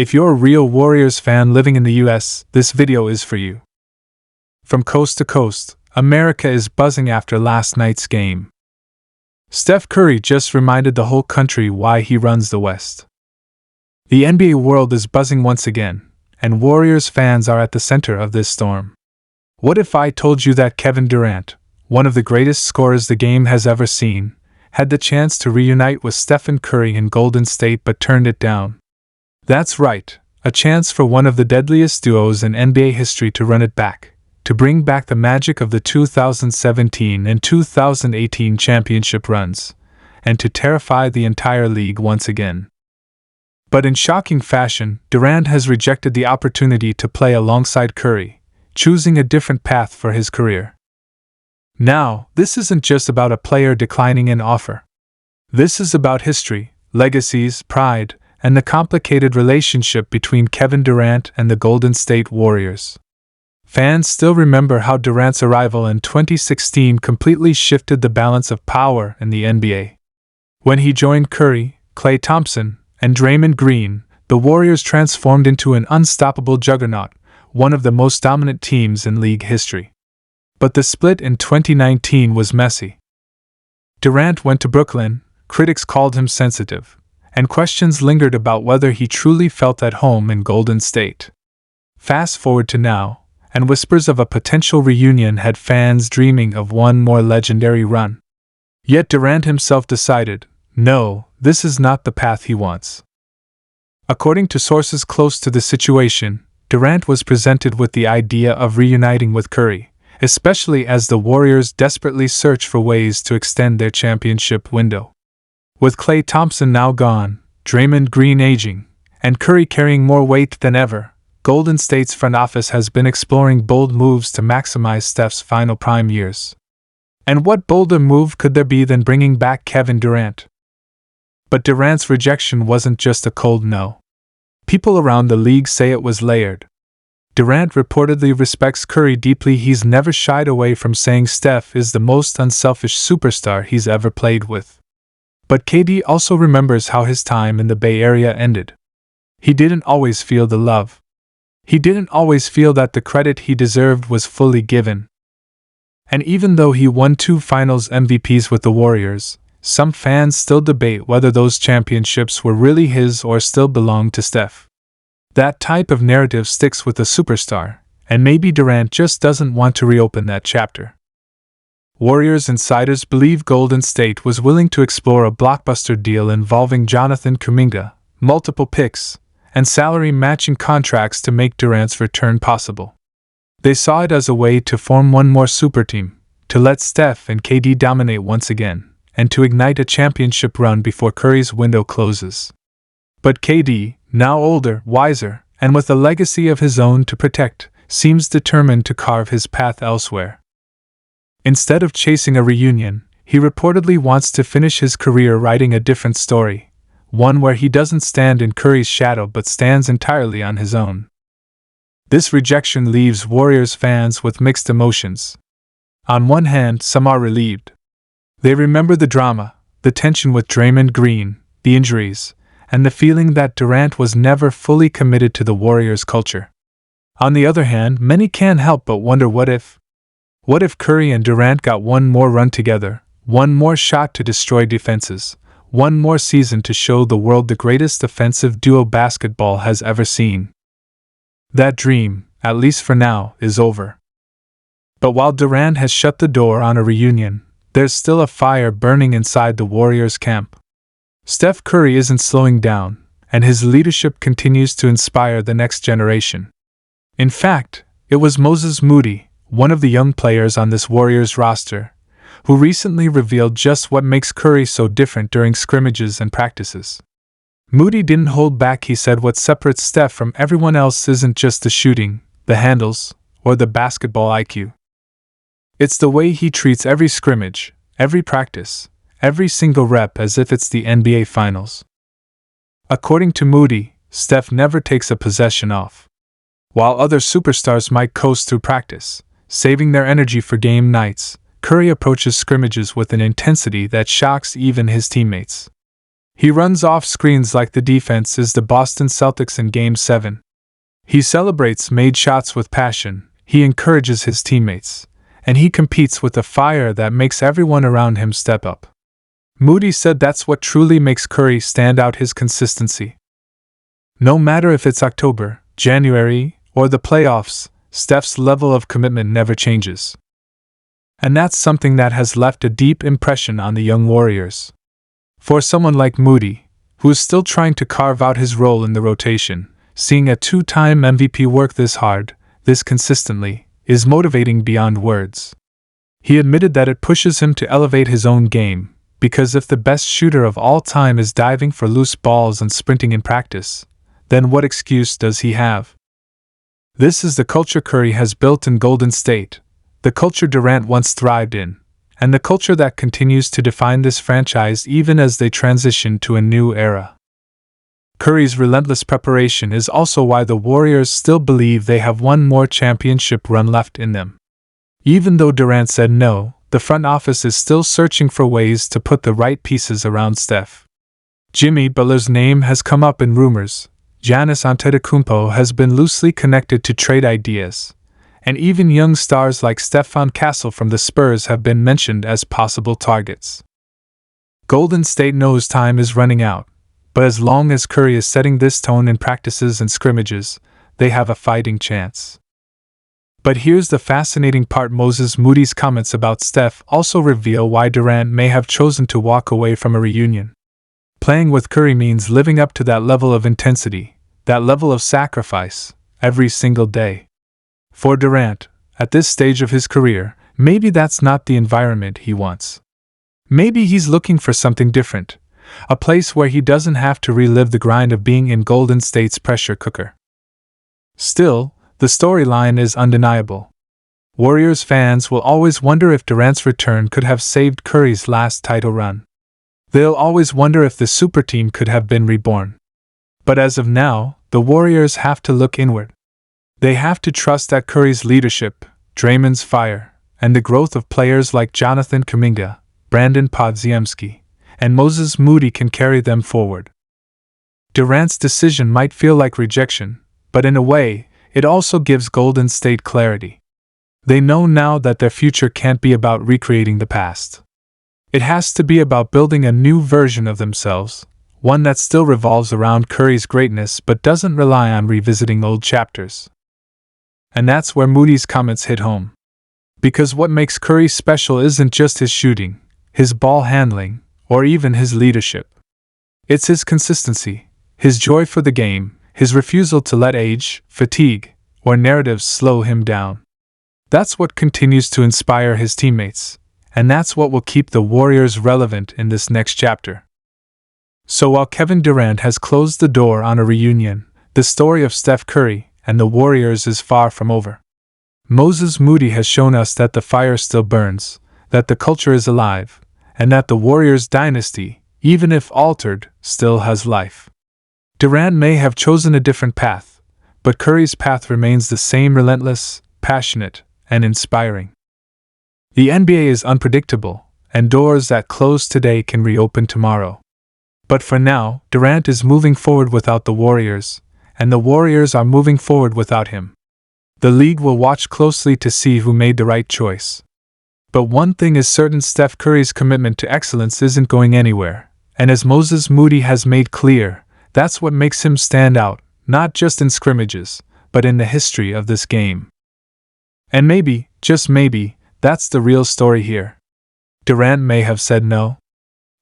If you're a real Warriors fan living in the US, this video is for you. From coast to coast, America is buzzing after last night's game. Steph Curry just reminded the whole country why he runs the West. The NBA world is buzzing once again, and Warriors fans are at the center of this storm. What if I told you that Kevin Durant, one of the greatest scorers the game has ever seen, had the chance to reunite with Stephen Curry in Golden State but turned it down? That's right, a chance for one of the deadliest duos in NBA history to run it back, to bring back the magic of the 2017 and 2018 championship runs, and to terrify the entire league once again. But in shocking fashion, Durant has rejected the opportunity to play alongside Curry, choosing a different path for his career. Now, this isn't just about a player declining an offer. This is about history, legacies, pride, and the complicated relationship between Kevin Durant and the Golden State Warriors. Fans still remember how Durant's arrival in 2016 completely shifted the balance of power in the NBA. When he joined Curry, Klay Thompson, and Draymond Green, the Warriors transformed into an unstoppable juggernaut, one of the most dominant teams in league history. But the split in 2019 was messy. Durant went to Brooklyn, critics called him sensitive, and questions lingered about whether he truly felt at home in Golden State. Fast forward to now, and whispers of a potential reunion had fans dreaming of one more legendary run. Yet Durant himself decided, no, this is not the path he wants. According to sources close to the situation, Durant was presented with the idea of reuniting with Curry, especially as the Warriors desperately search for ways to extend their championship window. With Klay Thompson now gone, Draymond Green aging, and Curry carrying more weight than ever, Golden State's front office has been exploring bold moves to maximize Steph's final prime years. And what bolder move could there be than bringing back Kevin Durant? But Durant's rejection wasn't just a cold no. People around the league say it was layered. Durant reportedly respects Curry deeply. He's never shied away from saying Steph is the most unselfish superstar he's ever played with. But KD also remembers how his time in the Bay Area ended. He didn't always feel the love. He didn't always feel that the credit he deserved was fully given. And even though he won 2 Finals MVPs with the Warriors, some fans still debate whether those championships were really his or still belonged to Steph. That type of narrative sticks with a superstar, and maybe Durant just doesn't want to reopen that chapter. Warriors insiders believe Golden State was willing to explore a blockbuster deal involving Jonathan Kuminga, multiple picks, and salary-matching contracts to make Durant's return possible. They saw it as a way to form one more super team, to let Steph and KD dominate once again, and to ignite a championship run before Curry's window closes. But KD, now older, wiser, and with a legacy of his own to protect, seems determined to carve his path elsewhere. Instead of chasing a reunion, he reportedly wants to finish his career writing a different story, one where he doesn't stand in Curry's shadow but stands entirely on his own. This rejection leaves Warriors fans with mixed emotions. On one hand, some are relieved. They remember the drama, the tension with Draymond Green, the injuries, and the feeling that Durant was never fully committed to the Warriors' culture. On the other hand, many can't help but wonder what if Curry and Durant got one more run together, one more shot to destroy defenses, one more season to show the world the greatest offensive duo basketball has ever seen. That dream, at least for now, is over. But while Durant has shut the door on a reunion, there's still a fire burning inside the Warriors camp. Steph Curry isn't slowing down, and his leadership continues to inspire the next generation. In fact, it was Moses Moody, one of the young players on this Warriors roster, who recently revealed just what makes Curry so different during scrimmages and practices. Moody didn't hold back. He said what separates Steph from everyone else isn't just the shooting, the handles, or the basketball IQ. It's the way he treats every scrimmage, every practice, every single rep as if it's the NBA Finals. According to Moody, Steph never takes a possession off. While other superstars might coast through practice, saving their energy for game nights, Curry approaches scrimmages with an intensity that shocks even his teammates. He runs off screens like the defense is the Boston Celtics in Game 7. He celebrates made shots with passion, he encourages his teammates, and he competes with a fire that makes everyone around him step up. Moody said that's what truly makes Curry stand out, his consistency. No matter if it's October, January, or the playoffs, Steph's level of commitment never changes. And that's something that has left a deep impression on the young Warriors. For someone like Moody, who is still trying to carve out his role in the rotation, seeing a two-time MVP work this hard, this consistently, is motivating beyond words. He admitted that it pushes him to elevate his own game, because if the best shooter of all time is diving for loose balls and sprinting in practice, then what excuse does he have? This is the culture Curry has built in Golden State, the culture Durant once thrived in, and the culture that continues to define this franchise even as they transition to a new era. Curry's relentless preparation is also why the Warriors still believe they have one more championship run left in them. Even though Durant said no, the front office is still searching for ways to put the right pieces around Steph. Jimmy Butler's name has come up in rumors, Giannis Antetokounmpo has been loosely connected to trade ideas, and even young stars like Stephon Castle from the Spurs have been mentioned as possible targets. Golden State knows time is running out, but as long as Curry is setting this tone in practices and scrimmages, they have a fighting chance. But here's the fascinating part: Moses Moody's comments about Steph also reveal why Durant may have chosen to walk away from a reunion. Playing with Curry means living up to that level of intensity, that level of sacrifice, every single day. For Durant, at this stage of his career, maybe that's not the environment he wants. Maybe he's looking for something different, a place where he doesn't have to relive the grind of being in Golden State's pressure cooker. Still, the storyline is undeniable. Warriors fans will always wonder if Durant's return could have saved Curry's last title run. They'll always wonder if the super team could have been reborn. But as of now, the Warriors have to look inward. They have to trust that Curry's leadership, Draymond's fire, and the growth of players like Jonathan Kuminga, Brandon Podziemski, and Moses Moody can carry them forward. Durant's decision might feel like rejection, but in a way, it also gives Golden State clarity. They know now that their future can't be about recreating the past. It has to be about building a new version of themselves, one that still revolves around Curry's greatness but doesn't rely on revisiting old chapters. And that's where Moody's comments hit home. Because what makes Curry special isn't just his shooting, his ball handling, or even his leadership. It's his consistency, his joy for the game, his refusal to let age, fatigue, or narratives slow him down. That's what continues to inspire his teammates, and that's what will keep the Warriors relevant in this next chapter. So while Kevin Durant has closed the door on a reunion, the story of Steph Curry and the Warriors is far from over. Moses Moody has shown us that the fire still burns, that the culture is alive, and that the Warriors dynasty, even if altered, still has life. Durant may have chosen a different path, but Curry's path remains the same: relentless, passionate, and inspiring. The NBA is unpredictable, and doors that close today can reopen tomorrow. But for now, Durant is moving forward without the Warriors, and the Warriors are moving forward without him. The league will watch closely to see who made the right choice. But one thing is certain: Steph Curry's commitment to excellence isn't going anywhere, and as Moses Moody has made clear, that's what makes him stand out, not just in scrimmages, but in the history of this game. And maybe, just maybe, that's the real story here. Durant may have said no,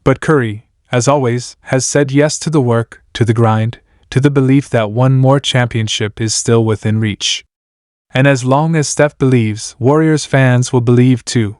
but Curry, as always, has said yes to the work, to the grind, to the belief that one more championship is still within reach. And as long as Steph believes, Warriors fans will believe too.